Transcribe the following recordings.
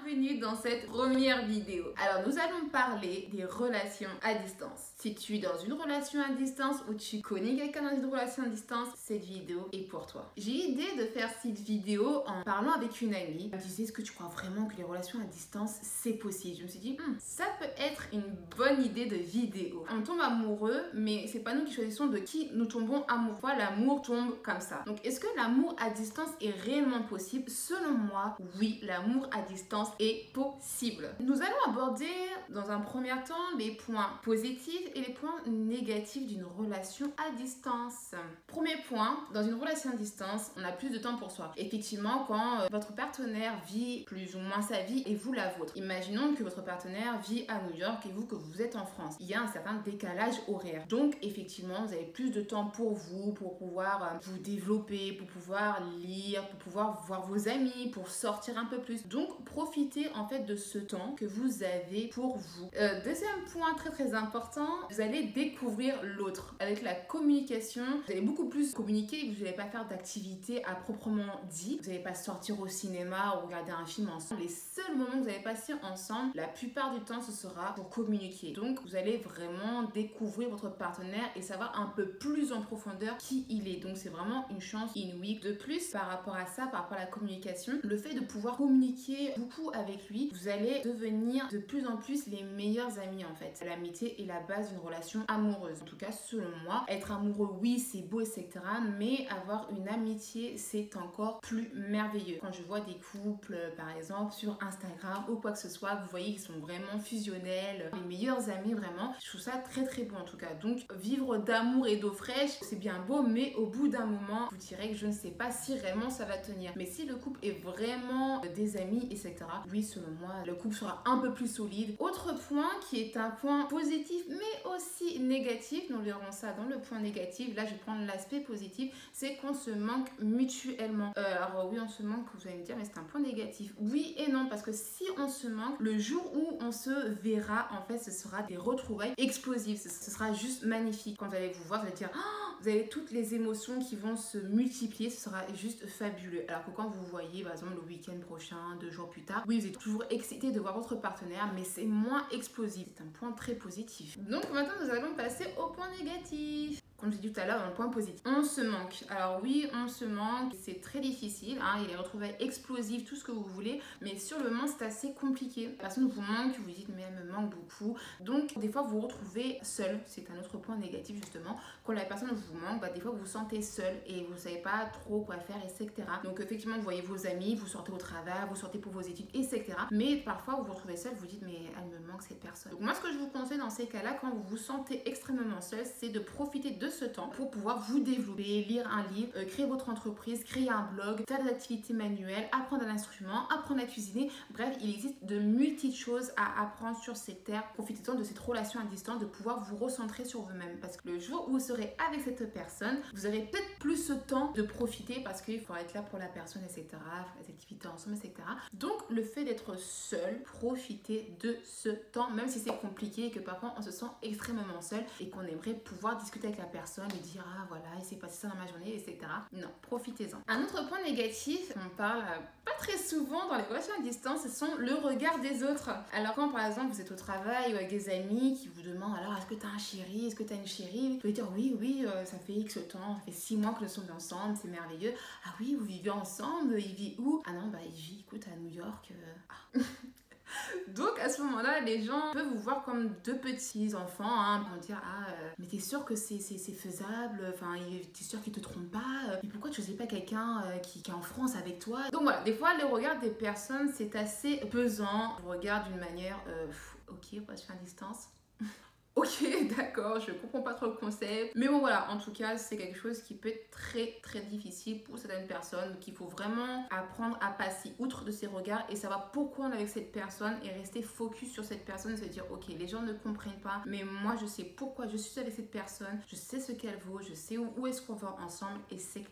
bienvenue dans cette première vidéo. Alors nous allons parler des relations à distance. Si tu es dans une relation à distance ou tu connais quelqu'un dans une relation à distance, cette vidéo est pour toi. J'ai l'idée de faire cette vidéo en parlant avec une amie. Elle me disait, est-ce que tu crois vraiment que les relations à distance c'est possible? Je me suis dit, ça peut être une bonne idée de vidéo. On tombe amoureux, mais c'est pas nous qui choisissons de qui nous tombons amoureux. L'amour tombe comme ça. Donc est-ce que l'amour à distance est réellement possible? Selon moi, oui, l'amour à distance est possible. Nous allons aborder dans un premier temps les points positifs et les points négatifs d'une relation à distance. Premier point, dans une relation à distance, on a plus de temps pour soi. Effectivement, quand votre partenaire vit plus ou moins sa vie et vous la vôtre. Imaginons que votre partenaire vit à New York et vous que vous êtes en France. Il y a un certain décalage horaire. Donc effectivement, vous avez plus de temps pour vous, pour pouvoir vous développer, pour pouvoir lire, pour pouvoir voir vos amis, pour sortir un peu plus. Donc profitez en fait de ce temps que vous avez pour vous. Deuxième point très important, vous allez découvrir l'autre. Avec la communication, vous allez beaucoup plus communiquer, vous n'allez pas faire d'activité à proprement dit, vous n'allez pas sortir au cinéma ou regarder un film ensemble. Les seuls moments que vous allez passer ensemble, la plupart du temps ce sera pour communiquer. Donc vous allez vraiment découvrir votre partenaire et savoir un peu plus en profondeur qui il est. Donc c'est vraiment une chance inouïe. De plus, par rapport à ça, par rapport à la communication, le fait de pouvoir communiquer beaucoup avec lui, vous allez devenir de plus en plus les meilleurs amis en fait. L'amitié est la base d'une relation amoureuse. En tout cas, selon moi, être amoureux, oui, c'est beau, etc. Mais avoir une amitié, c'est encore plus merveilleux. Quand je vois des couples, par exemple, sur Instagram ou quoi que ce soit, vous voyez qu'ils sont vraiment fusionnels, les meilleurs amis vraiment. Je trouve ça très beau en tout cas. Donc, vivre d'amour et d'eau fraîche, c'est bien beau, mais au bout d'un moment, vous direz que je ne sais pas si réellement ça va tenir. Mais si le couple est vraiment des amis, etc., oui, selon moi, le couple sera un peu plus solide. Autre point qui est un point positif, mais aussi négatif, nous verrons ça dans le point négatif. Là, je vais prendre l'aspect positif, c'est qu'on se manque mutuellement. Alors oui, on se manque, vous allez me dire, mais c'est un point négatif. Oui et non, parce que si on se manque, le jour où on se verra, en fait, ce sera des retrouvailles explosives. Ce sera juste magnifique. Quand vous allez vous voir, vous allez dire, vous avez toutes les émotions qui vont se multiplier, ce sera juste fabuleux. Alors que quand vous voyez, par exemple, le week-end prochain, 2 jours plus tard, oui, vous êtes toujours excité de voir votre partenaire, mais c'est moins explosif. C'est un point très positif. Donc maintenant, nous allons passer au point négatif. Comme je dit tout à l'heure, dans le point positif, on se manque. Alors oui, on se manque, c'est très difficile, il y a les retrouvailles explosives, tout ce que vous voulez, mais sur le moment, c'est assez compliqué. La personne vous manque, vous vous dites, mais elle me manque beaucoup. Donc, des fois, vous vous retrouvez seul, c'est un autre point négatif, justement. Quand la personne vous manque, des fois, vous vous sentez seul et vous ne savez pas trop quoi faire, etc. Donc, effectivement, vous voyez vos amis, vous sortez au travail, vous sortez pour vos études, etc. Mais parfois, vous vous retrouvez seul, vous dites, mais elle me manque, cette personne. Donc, moi, ce que je vous conseille dans ces cas-là, quand vous vous sentez extrêmement seul, c'est de profiter de ce temps pour pouvoir vous développer, lire un livre, créer votre entreprise, créer un blog, faire des activités manuelles, apprendre un instrument, apprendre à cuisiner. Bref, il existe de multiples choses à apprendre sur cette terre. Profitez-en de cette relation à distance, de pouvoir vous recentrer sur vous-même. Parce que le jour où vous serez avec cette personne, vous aurez peut-être plus ce temps de profiter parce qu'il faudra être là pour la personne, etc. Faire des activités ensemble, etc. Donc, le fait d'être seul, profitez de ce temps, même si c'est compliqué et que parfois on se sent extrêmement seul et qu'on aimerait pouvoir discuter avec la personne et dire voilà, il s'est passé ça dans ma journée, etc. Non, profitez-en. Un autre point négatif, on parle pas très souvent dans les relations à distance, ce sont le regard des autres. Alors quand par exemple vous êtes au travail ou avec des amis qui vous demandent alors est-ce que t'as un chéri, est-ce que t'as une chérie, vous pouvez dire oui, ça fait X temps, ça fait 6 mois que nous sommes ensemble, c'est merveilleux. Ah oui, vous vivez ensemble, il vit où? Ah non, il vit, écoute, à New York. Donc à ce moment-là, les gens peuvent vous voir comme deux petits enfants, pour dire mais t'es sûr que c'est faisable, enfin t'es sûr qu'il te trompe pas, mais pourquoi tu choisis pas quelqu'un qui est en France avec toi? Donc voilà, des fois le regard des personnes c'est assez pesant, on regarde d'une manière ok, on va se faire à distance. Ok, d'accord, je comprends pas trop le concept. Mais bon, voilà, en tout cas, c'est quelque chose qui peut être très difficile pour certaines personnes. Donc, il faut vraiment apprendre à passer outre de ces regards et savoir pourquoi on est avec cette personne et rester focus sur cette personne et se dire, ok, les gens ne comprennent pas, mais moi, je sais pourquoi je suis avec cette personne, je sais ce qu'elle vaut, je sais où est-ce qu'on va ensemble, etc.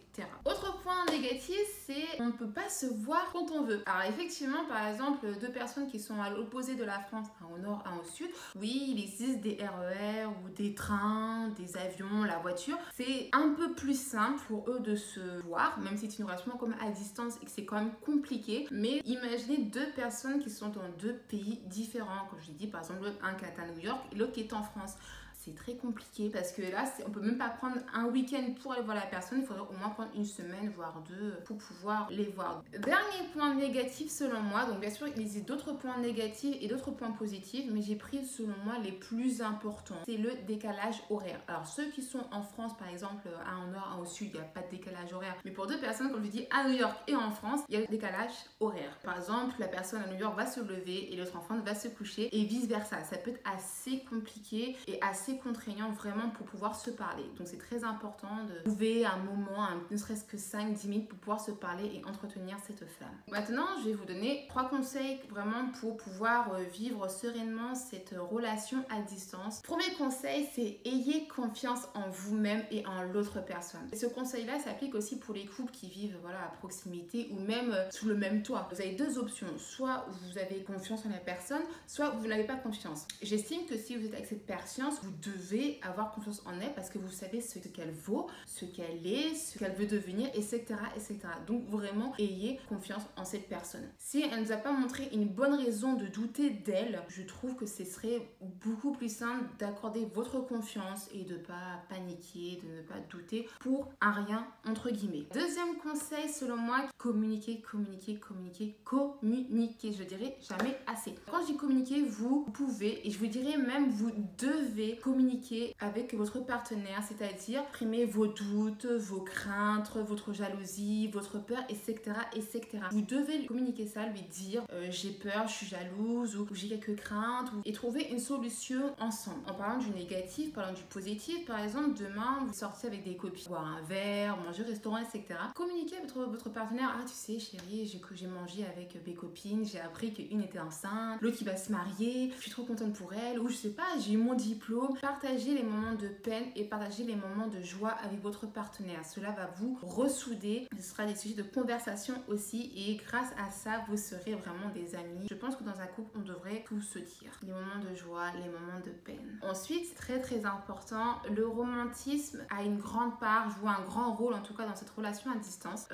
Autre point négatif, c'est on ne peut pas se voir quand on veut. Alors, effectivement, par exemple, deux personnes qui sont à l'opposé de la France, un au nord, un au sud, oui, il existe des RER RER ou des trains, des avions, la voiture, c'est un peu plus simple pour eux de se voir, même si c'est une relation comme à distance et que c'est quand même compliqué. Mais imaginez deux personnes qui sont dans deux pays différents, comme je l'ai dit, par exemple un qui est à New York et l'autre qui est en France. C'est très compliqué parce que là, on peut même pas prendre un week-end pour aller voir la personne. Il faudrait au moins prendre une semaine, voire deux, pour pouvoir les voir. Dernier point négatif selon moi, donc bien sûr, il existe d'autres points négatifs et d'autres points positifs, mais j'ai pris selon moi les plus importants. C'est le décalage horaire. Alors ceux qui sont en France, par exemple, un au nord, un au sud, il n'y a pas de décalage horaire. Mais pour deux personnes, comme je dis, à New York et en France, il y a le décalage horaire. Par exemple, la personne à New York va se lever et l'autre en France va se coucher et vice versa. Ça peut être assez compliqué et assez contraignant vraiment pour pouvoir se parler. Donc c'est très important de trouver un moment, ne serait-ce que 5-10 minutes pour pouvoir se parler et entretenir cette flamme. Maintenant, je vais vous donner 3 conseils vraiment pour pouvoir vivre sereinement cette relation à distance. Premier conseil, c'est ayez confiance en vous-même et en l'autre personne. Et ce conseil-là s'applique aussi pour les couples qui vivent à proximité ou même sous le même toit. Vous avez deux options. Soit vous avez confiance en la personne, soit vous n'avez pas confiance. J'estime que si vous êtes avec cette personne, vous devez avoir confiance en elle parce que vous savez ce qu'elle vaut, ce qu'elle est, ce qu'elle veut devenir, etc., etc. Donc vraiment, ayez confiance en cette personne. Si elle ne nous a pas montré une bonne raison de douter d'elle, je trouve que ce serait beaucoup plus simple d'accorder votre confiance et de ne pas paniquer, de ne pas douter pour un rien, entre guillemets. Deuxième conseil, selon moi, communiquer, communiquer, communiquer, communiquer. Je dirais jamais assez. Quand je dis communiquer, vous pouvez, et je vous dirais même, vous devez communiquer avec votre partenaire, c'est-à-dire exprimer vos doutes, vos craintes, votre jalousie, votre peur, etc., etc. Vous devez communiquer ça, lui dire j'ai peur, je suis jalouse ou j'ai quelques craintes et trouver une solution ensemble. En parlant du négatif, parlant du positif, par exemple, demain vous sortez avec des copines, boire un verre, manger au restaurant, etc. Communiquez avec votre partenaire. Ah, tu sais, chérie, j'ai mangé avec mes copines, j'ai appris qu'une était enceinte, l'autre qui va se marier, je suis trop contente pour elle, ou je sais pas, j'ai eu mon diplôme. Partagez les moments de peine et partagez les moments de joie avec votre partenaire. Cela va vous ressouder. Ce sera des sujets de conversation aussi et grâce à ça, vous serez vraiment des amis. Je pense que dans un couple, on devrait tout se dire. Les moments de joie, les moments de peine. Ensuite, c'est très important, le romantisme a une grande part, joue un grand rôle en tout cas dans cette relation à distance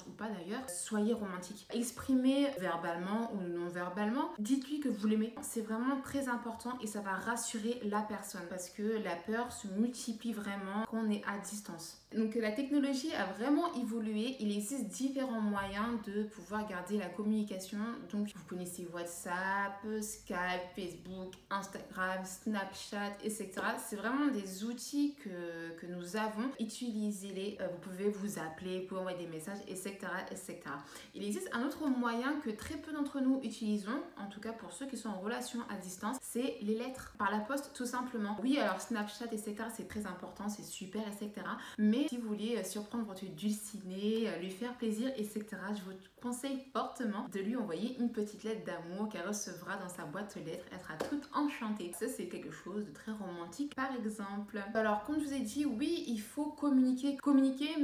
ou pas d'ailleurs. Soyez romantique. Exprimez verbalement ou non verbalement. Dites-lui que vous l'aimez. C'est vraiment très important et ça va rassurer la personne parce que la peur se multiplie vraiment quand on est à distance. Donc la technologie a vraiment évolué. Il existe différents moyens de pouvoir garder la communication. Donc vous connaissez WhatsApp, Skype, Facebook, Instagram, Snapchat, etc. C'est vraiment des outils que nous avons. Utilisez-les. Vous pouvez vous appeler, vous pouvez envoyer des messages, etc., etc. Il existe un autre moyen que très peu d'entre nous utilisons, en tout cas pour ceux qui sont en relation à distance, c'est les lettres par la poste tout simplement. Oui, alors Snapchat, etc., c'est très important, c'est super, etc. Mais si vous voulez surprendre votre dulcinée, lui faire plaisir, etc., je vous conseille fortement de lui envoyer une petite lettre d'amour qu'elle recevra dans sa boîte aux lettres. Elle sera toute enchantée. Ça, c'est quelque chose de très romantique, par exemple. Alors, comme je vous ai dit, oui, il faut communiquer,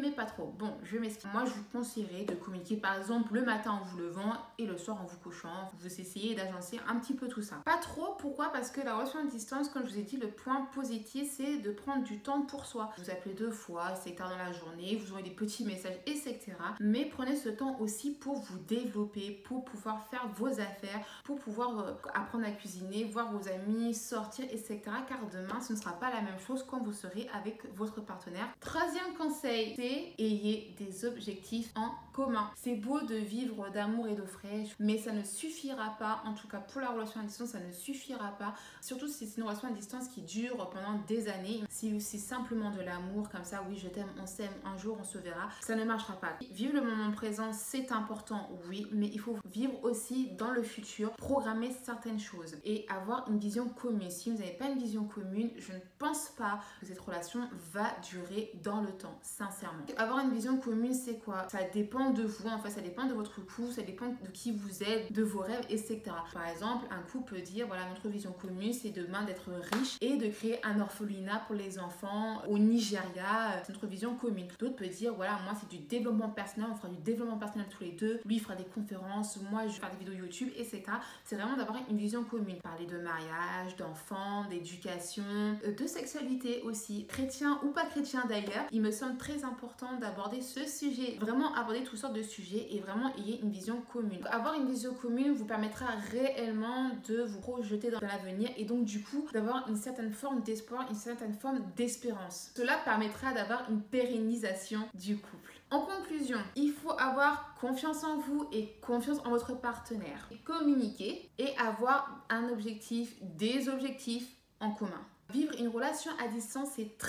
mais pas trop. Bon, je m'explique. Moi, je vous conseillerais de communiquer, par exemple, le matin en vous levant et le soir en vous couchant. Vous essayez d'agencer un petit peu tout ça. Pas trop, pourquoi? Parce que la relation à distance, comme je vous ai dit, le point positif, c'est de prendre du temps pour soi. Vous appelez 2 fois, c'est tard dans la journée, vous aurez des petits messages, etc. Mais prenez ce temps aussi pour vous développer, pour pouvoir faire vos affaires, pour pouvoir apprendre à cuisiner, voir vos amis, sortir, etc. Car demain, ce ne sera pas la même chose quand vous serez avec votre partenaire. Troisième conseil, c'est ayez des objectifs en commun. C'est beau de vivre d'amour et d'eau fraîche, mais ça ne suffira pas, en tout cas pour la relation à distance, ça ne suffira pas. Surtout si c'est une relation à distance qui dure pendant des années. Si c'est simplement de l'amour, comme ça, oui, je t'aime, on s'aime, un jour on se verra, ça ne marchera pas. Vivre le moment présent, c'est important, oui, mais il faut vivre aussi dans le futur, programmer certaines choses et avoir une vision commune. Si vous n'avez pas une vision commune, je ne pense pas que cette relation va durer dans le temps, sincèrement. Avoir une vision commune, c'est quoi? Ça dépend de vous, en fait, ça dépend de votre couple, ça dépend de qui vous êtes, de vos rêves, etc. Par exemple, un couple peut dire, voilà, notre vision commune, c'est demain d'être riche et de créer un orphelinat pour les enfants au Nigeria. Notre notre vision commune. D'autres peuvent dire, voilà, moi c'est du développement personnel, on fera du développement personnel tous les deux. Lui il fera des conférences, moi je vais faire des vidéos YouTube, etc. C'est vraiment d'avoir une vision commune. Parler de mariage, d'enfants, d'éducation, de sexualité aussi. Chrétien ou pas chrétien d'ailleurs, il me semble très important d'aborder ce sujet. Vraiment aborder toutes sortes de sujets et vraiment ayez une vision commune. Avoir une vision commune vous permettra réellement de vous projeter dans l'avenir et donc du coup d'avoir une certaine forme d'espoir, une certaine forme d'espérance. Cela permettra d'avoir une pérennisation du couple. En conclusion, il faut avoir confiance en vous et confiance en votre partenaire. Communiquer et avoir un objectif, des objectifs en commun. Vivre une relation à distance, c'est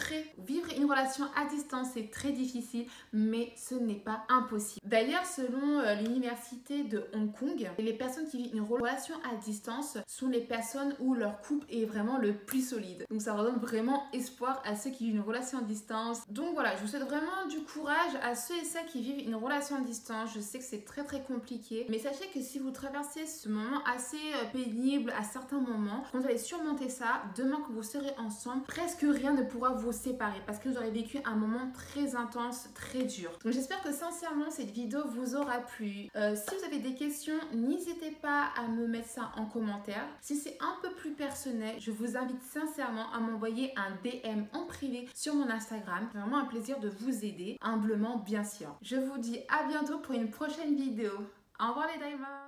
très difficile, mais ce n'est pas impossible. D'ailleurs, selon l'université de Hong Kong, les personnes qui vivent une relation à distance sont les personnes où leur couple est vraiment le plus solide. Donc ça redonne vraiment espoir à ceux qui vivent une relation à distance. Donc voilà, je vous souhaite vraiment du courage à ceux et celles qui vivent une relation à distance. Je sais que c'est très compliqué, mais sachez que si vous traversez ce moment assez pénible à certains moments, quand vous allez surmonter ça, demain que vous serez ensemble, presque rien ne pourra vous séparer parce que vous aurez vécu un moment très intense, très dur. Donc j'espère que sincèrement cette vidéo vous aura plu. Si vous avez des questions, n'hésitez pas à me mettre ça en commentaire. Si c'est un peu plus personnel, je vous invite sincèrement à m'envoyer un DM en privé sur mon Instagram. C'est vraiment un plaisir de vous aider, humblement bien sûr. Je vous dis à bientôt pour une prochaine vidéo. Au revoir les diamonds.